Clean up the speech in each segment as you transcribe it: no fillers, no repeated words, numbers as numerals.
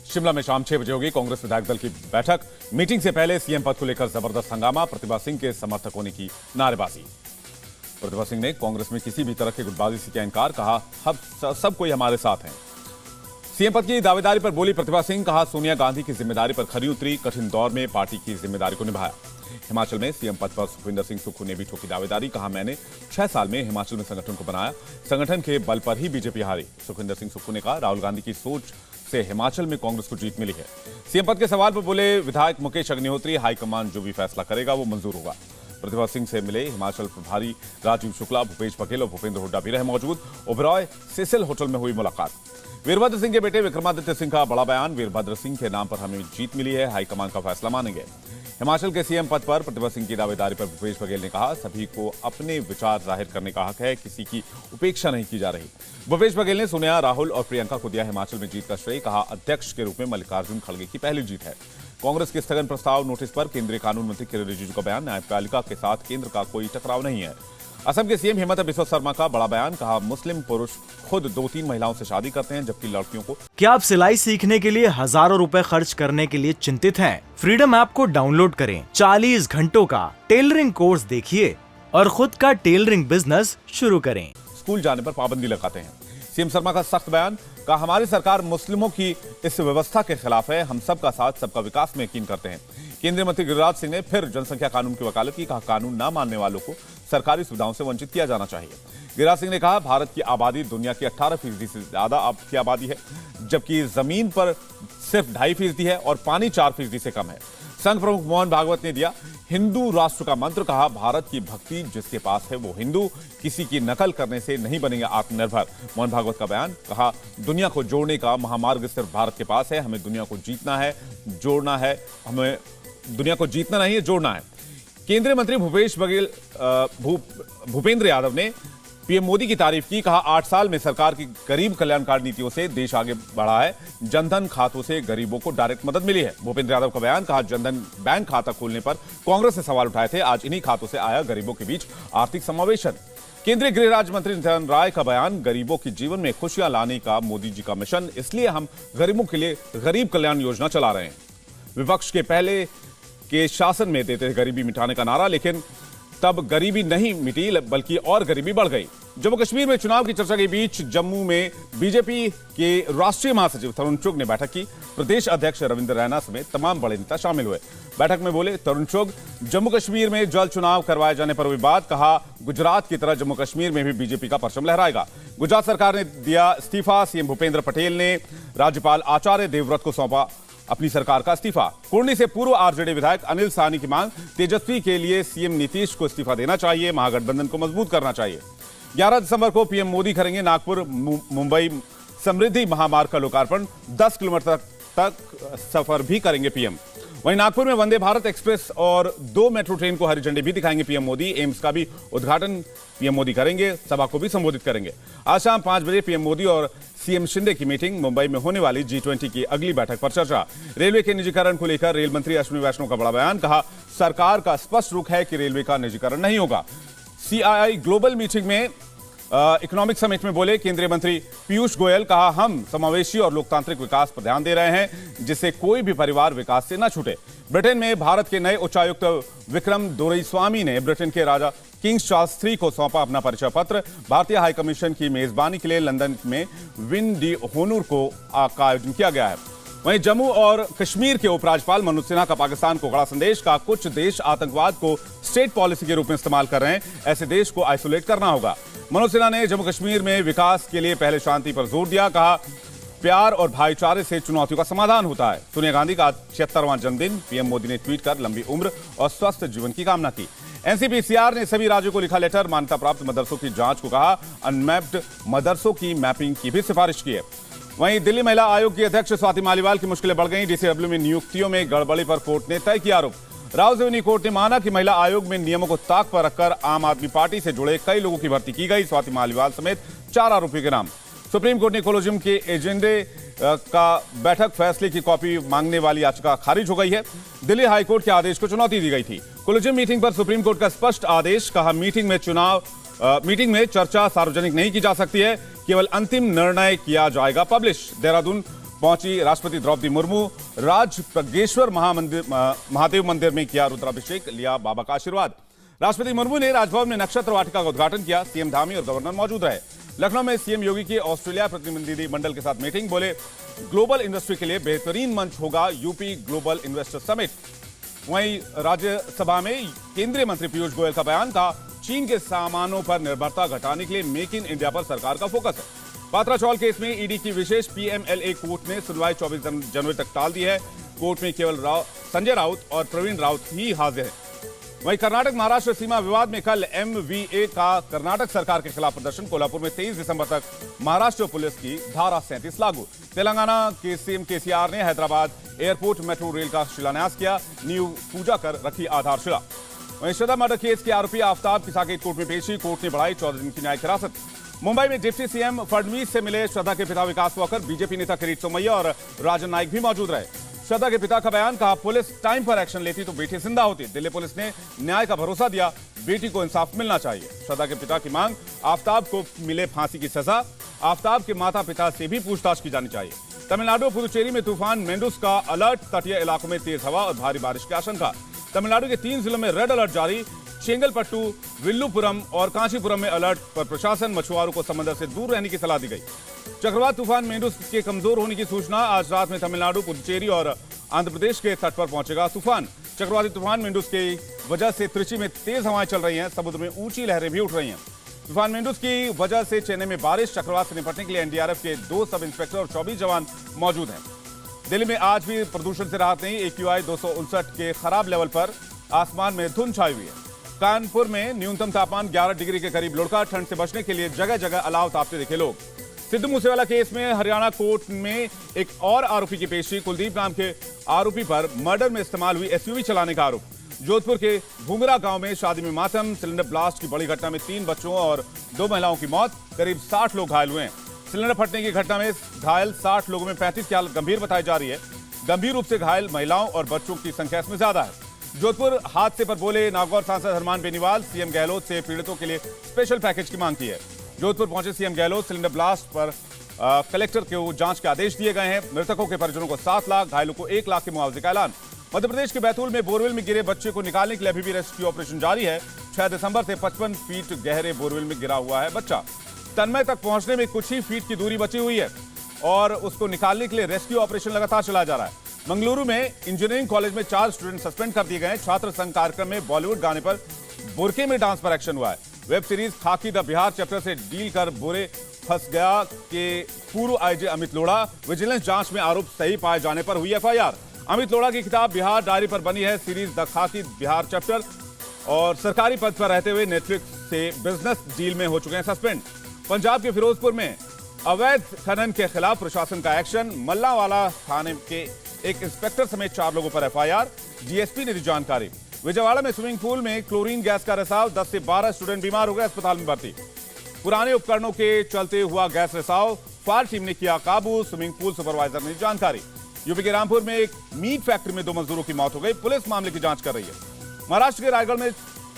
शिमला में शाम 6 बजे होगी कांग्रेस विधायक दल की बैठक। मीटिंग से पहले सीएम पद को लेकर जबरदस्त हंगामा, प्रतिभा सिंह के समर्थकों ने की नारेबाजी। प्रतिभा सिंह ने कांग्रेस में किसी भी तरह की गुटबाजी से किया इनकार, कहा सब कोई हमारे साथ हैं। सीएम पद की दावेदारी पर बोली प्रतिभा सिंह, कहा सोनिया गांधी की जिम्मेदारी पर खरी उतरी, कठिन दौर में पार्टी की जिम्मेदारी को निभाया। हिमाचल में सीएम पद पर सुखविंदर सिंह सुक्खू ने भी ठोकी दावेदारी, कहा मैंने 6 साल में हिमाचल में संगठन को बनाया, संगठन के बल पर ही बीजेपी हारी। सुखविंदर सिंह सुक्खू ने कहा राहुल गांधी की सोच से हिमाचल में कांग्रेस को जीत मिली है। सीएम पद के सवाल पर बोले विधायक मुकेश अग्निहोत्री, हाईकमान जो भी फैसला करेगा वो मंजूर होगा। प्रतिभा सिंह से मिले हिमाचल प्रभारी राजीव शुक्ला, भूपेश बघेल और भूपेंद्र हुड्डा भी रहे मौजूद। ओबरॉय सेसिल होटल में हुई मुलाकात। वीरभद्र सिंह के बेटे विक्रमादित्य सिंह का बड़ा बयान, वीरभद्र सिंह के नाम पर हमें जीत मिली है, हाईकमान का फैसला मानेंगे। हिमाचल के सीएम पद पर प्रतिभा सिंह की दावेदारी पर भूपेश बघेल ने कहा सभी को अपने विचार जाहिर करने का हक है, किसी की उपेक्षा नहीं की जा रही। भूपेश बघेल ने सोनिया, राहुल और प्रियंका को दिया हिमाचल में जीत का श्रेय, कहा अध्यक्ष के रूप में मल्लिकार्जुन खड़गे की पहली जीत है। कांग्रेस के स्थगन प्रस्ताव नोटिस पर केंद्रीय कानून मंत्री किरेन रिजिजू का बयान, न्यायपालिका के साथ केंद्र का कोई टकराव नहीं है। असम के सीएम हिमंता बिस्वा शर्मा का बड़ा बयान, कहा मुस्लिम पुरुष खुद 2-3 महिलाओं से शादी करते हैं जबकि लड़कियों को। क्या आप सिलाई सीखने के लिए हजारों रुपए खर्च करने के लिए चिंतित हैं? फ्रीडम ऐप को डाउनलोड करें, 40 घंटों का टेलरिंग कोर्स देखिए और खुद का टेलरिंग बिजनेस शुरू करें। स्कूल जाने पर पाबंदी लगाते हैं। सीएम शर्मा का सख्त बयान, कहा हमारी सरकार मुस्लिमों की इस व्यवस्था के खिलाफ है, हम सबका साथ सबका विकास में यकीन करते हैं। केंद्रीय मंत्री गिरिराज सिंह ने फिर जनसंख्या कानून की वकालत की, कहा कानून न मानने वालों को सरकारी सुविधाओं से वंचित किया जाना चाहिए। गिरिराज सिंह ने कहा भारत की आबादी दुनिया की 18% से ज्यादा की आबादी है, जबकि जमीन पर सिर्फ 2.5% है और पानी 4% से कम है। संघ प्रमुख मोहन भागवत ने दिया हिंदू राष्ट्र का मंत्र, कहा भारत की भक्ति जिसके पास है वो हिंदू, किसी की नकल करने से नहीं बनेंगे आत्मनिर्भर। मोहन भागवत का बयान, कहा दुनिया को जोड़ने का महामार्ग सिर्फ भारत के पास है, हमें दुनिया को जीतना है, जोड़ना है, हमें दुनिया को जीतना नहीं है, जोड़ना है। केंद्रीय मंत्री भूपेंद्र यादव ने पीएम मोदी की तारीफ की, कहा 8 साल में सरकार की गरीब कल्याणकारी नीतियों से देश आगे बढ़ा है, जनधन खातों से गरीबों को डायरेक्ट मदद मिली है। भूपेंद्र यादव का बयान, कहा जनधन बैंक खाता खोलने पर कांग्रेस ने सवाल उठाए थे, आज इन्हीं खातों से आया गरीबों के बीच आर्थिक समावेशन। केंद्रीय गृह राज्य मंत्री नित्यानंद राय का बयान, गरीबों के जीवन में खुशियां लाने का मोदी जी का मिशन, इसलिए हम गरीबों के लिए गरीब कल्याण योजना चला रहे हैं। विपक्ष के पहले के शासन में देते थे गरीबी मिटाने का नारा, लेकिन तब गरीबी नहीं मिटी बल्कि और गरीबी बढ़ गई। जम्मू कश्मीर में चुनाव की चर्चा के बीच जम्मू में बीजेपी के राष्ट्रीय महासचिव तरुण चुग ने बैठक की। प्रदेश अध्यक्ष रविंद्र रैना समेत तमाम बड़े नेता शामिल हुए। बैठक में बोले तरुण चुग, जम्मू कश्मीर में जल्द चुनाव करवाए जाने पर विवाद, कहा गुजरात की तरह जम्मू कश्मीर में भी बीजेपी का परचम लहराएगा। गुजरात सरकार ने दिया इस्तीफा, सीएम भूपेंद्र पटेल ने राज्यपाल आचार्य देवव्रत को सौंपा अपनी सरकार का इस्तीफा। कुर्नी से पूर्व आरजेडी विधायक अनिल साहनी की मांग, तेजस्वी के लिए सीएम नीतीश को इस्तीफा देना चाहिए, महागठबंधन को मजबूत करना चाहिए। 11 दिसंबर को पीएम मोदी करेंगे नागपुर मुंबई समृद्धि महामार्ग का लोकार्पण, 10 किलोमीटर तक सफर भी करेंगे पीएम। वहीं नागपुर में वंदे भारत एक्सप्रेस और 2 मेट्रो ट्रेन को हरी झंडी भी दिखाएंगे पीएम मोदी। एम्स का भी उद्घाटन पीएम मोदी करेंगे, सभा को भी संबोधित करेंगे। आज शाम 5 बजे पीएम मोदी और सीएम शिंदे की मीटिंग, मुंबई में होने वाली G20 की अगली बैठक पर चर्चा। रेलवे के निजीकरण को लेकर रेल मंत्री अश्विनी वैष्णव का बड़ा बयान, कहा सरकार का स्पष्ट रुख है कि रेलवे का निजीकरण नहीं होगा। CII ग्लोबल मीटिंग में इकोनॉमिक समिट में बोले केंद्रीय मंत्री पीयूष गोयल, कहा हम समावेशी और लोकतांत्रिक विकास पर ध्यान दे रहे हैं जिससे कोई भी परिवार विकास से न छूटे। ब्रिटेन में भारत के नए उच्चायुक्त विक्रम दोरईस्वामी ने ब्रिटेन के राजा किंग्स चार्ल्स III को सौंपा अपना परिचय पत्र। भारतीय हाई कमीशन की मेजबानी के लिए लंदन में विन डी होनूर का आयोजन किया गया है। वहीं जम्मू और कश्मीर के उपराज्यपाल मनोज सिन्हा का पाकिस्तान को कड़ा संदेश, का कुछ देश आतंकवाद को स्टेट पॉलिसी के रूप में इस्तेमाल कर रहे हैं, ऐसे देश को आइसोलेट करना होगा। मनोज सिन्हा ने जम्मू कश्मीर में विकास के लिए पहले शांति पर जोर दिया, कहा प्यार और भाईचारे से चुनौतियों का समाधान होता है। सोनिया गांधी का 76वां जन्मदिन, पीएम मोदी ने ट्वीट कर लंबी उम्र और स्वस्थ जीवन की कामना की। एनसीपीसीआर ने सभी राज्यों को लिखा लेटर, मान्यता प्राप्त मदरसों की जांच को कहा, अनमैप्ड मदरसों की मैपिंग की भी सिफारिश की है। वहीं दिल्ली महिला आयोग की अध्यक्ष स्वाति मालीवाल की मुश्किलें बढ़ गईं। डीसीडब्ल्यू में नियुक्तियों में गड़बड़ी पर कोर्ट ने तय किया आरोप। रावजोनी कोर्ट ने माना कि महिला आयोग में नियमों को ताक पर रखकर आम आदमी पार्टी से जुड़े कई लोगों की भर्ती की गई। स्वाति मालीवाल समेत 4 आरोपियों के नाम। सुप्रीम कोर्ट ने कोलोजियम के एजेंडे का बैठक फैसले की कॉपी मांगने वाली याचिका खारिज हो गई है। दिल्ली हाईकोर्ट के आदेश को चुनौती दी गई थी। कोलोजियम मीटिंग पर सुप्रीम कोर्ट का स्पष्ट आदेश, कहा मीटिंग में चर्चा सार्वजनिक नहीं की जा सकती है, केवल अंतिम निर्णय किया जाएगा पब्लिश। देहरादून पहुंची राष्ट्रपति द्रौपदी मुर्मू। राज प्रज्ञेश्वर महादेव मंदिर में किया रुद्राभिषेक, लिया बाबा का आशीर्वाद। राष्ट्रपति मुर्मू ने राजभवन में नक्षत्र वाटिका का उद्घाटन किया। सीएम धामी और गवर्नर मौजूद रहे। लखनऊ में सीएम योगी की ऑस्ट्रेलिया प्रतिनिधि मंडल के साथ मीटिंग, बोले ग्लोबल इंडस्ट्री के लिए बेहतरीन मंच होगा यूपी ग्लोबल इन्वेस्टर समिट। वहीं राज्यसभा में केंद्रीय मंत्री पीयूष गोयल का बयान था, चीन के सामानों पर निर्भरता घटाने के लिए मेक इन इंडिया पर सरकार का फोकस है। पात्रा चौल केस में ईडी की विशेष पीएमएलए कोर्ट ने सुनवाई 24 जनवरी तक टाल दी है। कोर्ट में केवल संजय राउत और प्रवीण राउत ही हाजिर हैं। वहीं कर्नाटक महाराष्ट्र सीमा विवाद में कल एमवीए का कर्नाटक सरकार के खिलाफ प्रदर्शन। कोल्हापुर में 23 दिसंबर तक महाराष्ट्र पुलिस की धारा 37 लागू। तेलंगाना के सीएम केसीआर ने हैदराबाद एयरपोर्ट मेट्रो रेल का शिलान्यास किया, नींव पूजा कर रखी आधारशिला। वहीं श्रद्धा मर्डर केस के आरोपी आफ्ताब की साकेत कोर्ट में पेशी, कोर्ट ने बढ़ाई 14 दिन की न्यायिक हिरासत। मुंबई में डिप्टी सीएम फडणवीस से मिले श्रद्धा के पिता विकास वाकर, बीजेपी नेता किरीट सोमैया और राजन नाइक भी मौजूद रहे। श्रद्धा के पिता का बयान, कहा पुलिस टाइम पर एक्शन लेती तो बेटी जिंदा होती। दिल्ली पुलिस ने न्याय का भरोसा दिया, बेटी को इंसाफ मिलना चाहिए। श्रद्धा के पिता की मांग, आफ्ताब को मिले फांसी की सजा। आफ्ताब के माता पिता से भी पूछताछ की जानी चाहिए। तमिलनाडु और पुदुचेरी में तूफान मेंडूस का अलर्ट, तटीय इलाकों में तेज हवा और भारी बारिश की आशंका। तमिलनाडु के 3 जिलों में रेड अलर्ट जारी। चेंगलपट्टू, विल्लुपुरम और कांचीपुरम में अलर्ट पर प्रशासन, मछुआरों को समंदर से दूर रहने की सलाह दी गई। चक्रवात तूफान मेंडूस के कमजोर होने की सूचना, आज रात में तमिलनाडु, पुदुचेरी और आंध्र प्रदेश के तट पर पहुंचेगा तूफान। चक्रवाती तूफान मेंडूस की वजह से त्रिची में तेज हवाएं चल रही हैं, समुद्र में ऊंची लहरें भी उठ रही हैं। तूफान मेंडूस की वजह से चेन्नई में बारिश। चक्रवात से निपटने के लिए एनडीआरएफ के 2 सब इंस्पेक्टर और 24 जवान मौजूद हैं। दिल्ली में आज भी प्रदूषण से राहत नहीं। AQI 259 के खराब लेवल पर, आसमान में धुंध छाई हुई है। कानपुर में न्यूनतम तापमान 11 डिग्री के करीब लुढ़का। ठंड से बचने के लिए जगह जगह अलाव तापते दिखे लोग। सिद्धू मूसेवाला केस में हरियाणा कोर्ट में एक और आरोपी की पेशी। कुलदीप नाम के आरोपी पर मर्डर में इस्तेमाल हुई SUV चलाने का आरोप। जोधपुर के भूंगरा गांव में शादी में मातम, सिलेंडर ब्लास्ट की बड़ी घटना में 3 बच्चों और 2 महिलाओं की मौत, करीब 60 लोग घायल हुए हैं। सिलेंडर फटने की घटना में घायल 60 लोगों में 35 की हालत गंभीर बताई जा रही है। गंभीर रूप से घायल महिलाओं और बच्चों की संख्या इसमें ज्यादा है। जोधपुर हादसे पर बोले नागौर सांसद हरमान बेनीवाल, सीएम गहलोत से पीड़ितों के लिए स्पेशल पैकेज की मांग की है। जोधपुर पहुंचे सीएम गहलोत, सिलेंडर ब्लास्ट पर कलेक्टर को जांच के आदेश दिए गए हैं। मृतकों के परिजनों को 7 लाख, घायलों को 1 लाख के मुआवजे का ऐलान। मध्य प्रदेश के बैतूल में बोरवेल में गिरे बच्चे को निकालने के लिए अभी भी रेस्क्यू ऑपरेशन जारी है। 6 दिसंबर से 55 फीट गहरे बोरवेल में गिरा हुआ है बच्चा। तन्मय तक पहुंचने में कुछ ही फीट की दूरी बची हुई है और उसको निकालने के लिए रेस्क्यू ऑपरेशन लगातार चलाया जा रहा है। मंगलुरु में इंजीनियरिंग कॉलेज में 4 स्टूडेंट सस्पेंड कर दिए गए हैं। छात्र संघ कार्यक्रम में बॉलीवुड गाने पर बुरके में डांस पर एक्शन हुआ है। वेब सीरीज खाकी द बिहार चैप्टर से डील कर बुरे फंस गया के पूर्व आईजी अमित लोढ़ा, विजिलेंस जांच में आरोप सही पाए जाने पर हुई FIR। अमित लोढ़ा की किताब बिहार डायरी पर बनी है सीरीज द खाकी बिहार चैप्टर और सरकारी पद पर रहते हुए नेटफ्लिक्स से बिजनेस डील में हो चुके हैं सस्पेंड। पंजाब के फिरोजपुर में अवैध खनन के खिलाफ प्रशासन का एक्शन। मल्लावाला थाने के एक इंस्पेक्टर समेत 4 लोगों पर FIR, DSP ने दी जानकारी। विजयवाड़ा में स्विमिंग पूल में क्लोरीन गैस का रिसाव, 10 से 12 स्टूडेंट बीमार हो गए, अस्पताल में भर्ती। पुराने उपकरणों के चलते हुआ गैस रिसाव, फायर टीम ने किया काबू, स्विमिंग पूल सुपरवाइजर ने दी जानकारी। यूपी के रामपुर में एक मीट फैक्ट्री में 2 मजदूरों की मौत हो गई, पुलिस मामले की जांच कर रही है। महाराष्ट्र के रायगढ़ में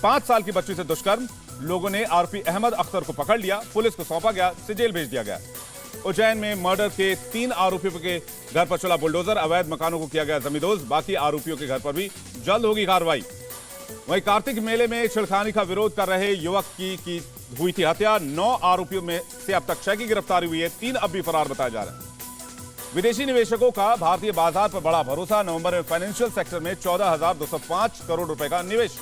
5 साल की बच्ची से दुष्कर्म, लोगों ने आरोपी अहमद अख्तर को पकड़ लिया, पुलिस को सौंपा गया, से जेल भेज दिया गया। उज्जैन में मर्डर के 3 आरोपियों के घर पर चला बुलडोजर, अवैध मकानों को किया गया जमींदोज, बाकी आरोपियों के घर पर भी जल्द होगी कार्रवाई। वहीं कार्तिक मेले में छिड़खानी का विरोध कर रहे युवक की हुई थी हत्या। 9 आरोपियों में से अब तक 6 की गिरफ्तारी हुई है, 3 अब भी फरार बताए जा रहे हैं। विदेशी निवेशकों का भारतीय बाजार पर बड़ा भरोसा, नवंबर में फाइनेंशियल सेक्टर में 14,205 करोड़ रुपए का निवेश।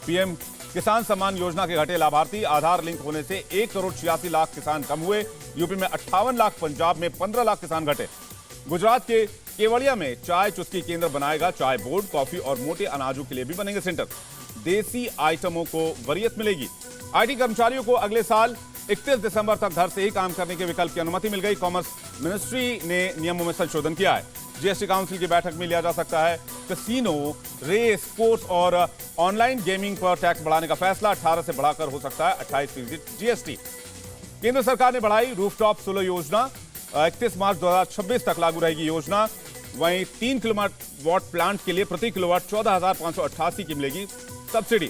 पीएम किसान सम्मान योजना के घटे लाभार्थी, आधार लिंक होने से 1 करोड़ 86 लाख किसान कम हुए। यूपी में 58 लाख, पंजाब में 15 लाख किसान घटे। गुजरात के केवड़िया में चाय चुस्की केंद्र बनाएगा चाय बोर्ड, कॉफी और मोटे अनाजों के लिए भी बनेंगे सेंटर। देसी आइटमों को वरीयत मिलेगी। आईटी कर्मचारियों को अगले साल 31 दिसंबर तक घर से ही काम करने के विकल्प की अनुमति मिल गई। कॉमर्स मिनिस्ट्री ने नियमों में संशोधन किया है। जीएसटी काउंसिल की बैठक में लिया जा सकता है कैसीनो, रेस, स्पोर्ट्स और ऑनलाइन गेमिंग पर टैक्स बढ़ाने का फैसला। 18 से बढ़ाकर हो सकता है 28% जीएसटी। केंद्र सरकार ने बढ़ाई रूफटॉप सोलर योजना, 31 मार्च 2026 तक लागू रहेगी योजना। वहीं 3 किलोवाट प्लांट के लिए प्रति किलोवाट 14,588 की मिलेगी सब्सिडी।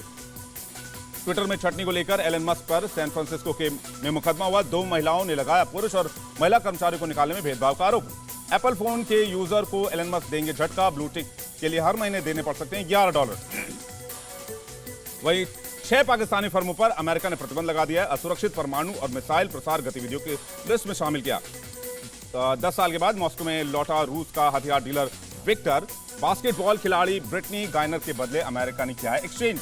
ट्विटर में छटनी को लेकर एलन मस्क पर सैन फ्रांसिस्को में मुकदमा हुआ। 2 महिलाओं ने लगाया पुरुष और महिला कर्मचारियों को निकालने में भेदभाव का आरोप। एप्पल फोन के यूजर को एलन मस्क देंगे झटका, ब्लू टिक के लिए हर महीने देने पड़ सकते हैं $11। वहीं 6 पाकिस्तानी फर्मों पर अमेरिका ने प्रतिबंध लगा दिया है। असुरक्षित परमाणु और मिसाइल प्रसार गतिविधियों की लिस्ट में शामिल किया। 10 साल के बाद मॉस्को में लौटा रूस का हथियार डीलर विक्टर। बास्केटबॉल खिलाड़ी ब्रिटनी गाइनर के बदले अमेरिका ने किया है एक्सचेंज।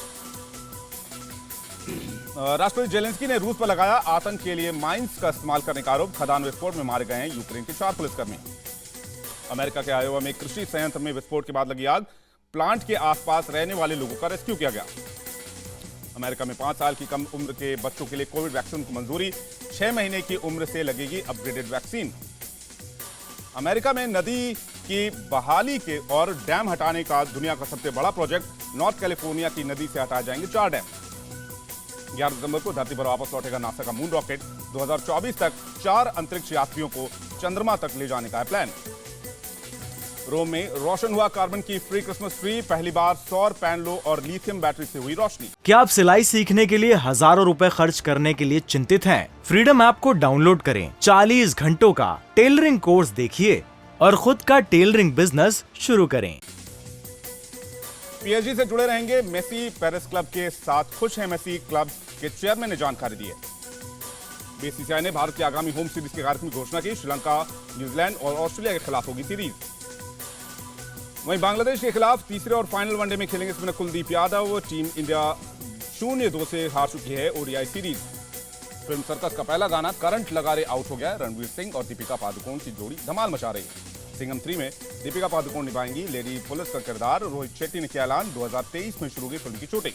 राष्ट्रपति जेलेंस्की ने रूस पर लगाया आतंक के लिए माइंस का इस्तेमाल करने का आरोप। खदान विस्फोट में मारे गए हैं यूक्रेन के 4 पुलिसकर्मी। अमेरिका के आयोवा में कृषि संयंत्र में विस्फोट के बाद लगी आग। प्लांट के आसपास रहने वाले लोगों का रेस्क्यू किया गया। अमेरिका में 5 साल की कम उम्र के बच्चों के लिए कोविड वैक्सीन को मंजूरी। 6 महीने की उम्र से लगेगी अपग्रेडेड वैक्सीन। अमेरिका में नदी की बहाली के और डैम हटाने का दुनिया का सबसे बड़ा प्रोजेक्ट। नॉर्थ कैलिफोर्निया की नदी से हटाए जाएंगे 4 डैम। 11 दिसंबर को धरती पर वापस लौटेगा नासा का मून रॉकेट। 2024 तक 4 अंतरिक्ष यात्रियों को चंद्रमा तक ले जाने का है प्लान। रोम में रोशन हुआ कार्बन की फ्री क्रिसमस ट्री। पहली बार सौर पैनलों और लिथियम बैटरी से हुई रोशनी। क्या आप सिलाई सीखने के लिए हजारों रुपए खर्च करने के लिए चिंतित हैं? फ्रीडम ऐप को डाउनलोड करें। 40 घंटों का टेलरिंग कोर्स देखिए और खुद का टेलरिंग बिजनेस शुरू करें। पीएसजी से जुड़े रहेंगे मेसी। पेरिस क्लब के साथ खुश हैं मेसी, क्लब के चेयरमैन ने जानकारी दी है। बीसीसीआई ने भारत की आगामी होम सीरीज के कार्यक्रम की घोषणा की। श्रीलंका, न्यूजीलैंड और ऑस्ट्रेलिया के खिलाफ होगी सीरीज। वहीं बांग्लादेश के खिलाफ तीसरे और फाइनल वनडे में खेलेंगे spinner Kuldeep Yadav. Team India 0-2 से हार चुकी है ओडीआई सीरीज। फिल्म सर्कस का पहला गाना करंट लगा रे आउट हो गया। रणवीर सिंह और दीपिका पादुकोण की जोड़ी धमाल मचा रही है। सिंघम 3 में दीपिका पादुकोण निभाएंगी लेडी पुलिस का किरदार। रोहित शेट्टी ने किया ऐलान, 2023 में शुरू हुई फिल्म की शूटिंग।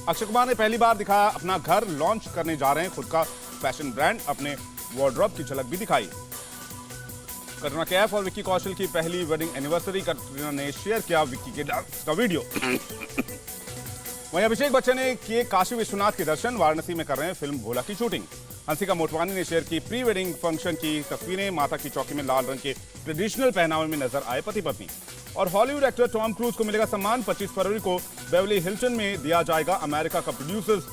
अक्षय कुमार ने पहली बार दिखाया अपना घर। लॉन्च करने जा रहे हैं खुद का फैशन ब्रांड। अपने वार्डरोब की झलक भी दिखाई। कटरीना कैफ और विक्की कौशल की पहली वेडिंग एनिवर्सरी। कटरीना ने शेयर किया विक्की के डांस का वीडियो। वहीं अभिषेक बच्चन ने किए काशी विश्वनाथ के दर्शन। वाराणसी में कर रहे हैं फिल्म भोला की शूटिंग। हंसिका मोटवानी ने शेयर की प्री वेडिंग फंक्शन की तस्वीरें। माता की चौकी में लाल रंग के ट्रेडिशनल पहनावे में नजर आए पति पत्नी। और हॉलीवुड एक्टर टॉम क्रूज को मिलेगा सम्मान। 25 फरवरी को बेवली हिल्टन में दिया जाएगा अमेरिका का producers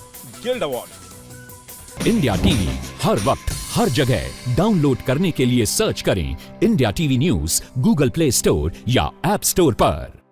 guild award. India TV हर वक्त हर जगह डाउनलोड करने के लिए सर्च करें India TV news Google Play store या ऐप स्टोर पर।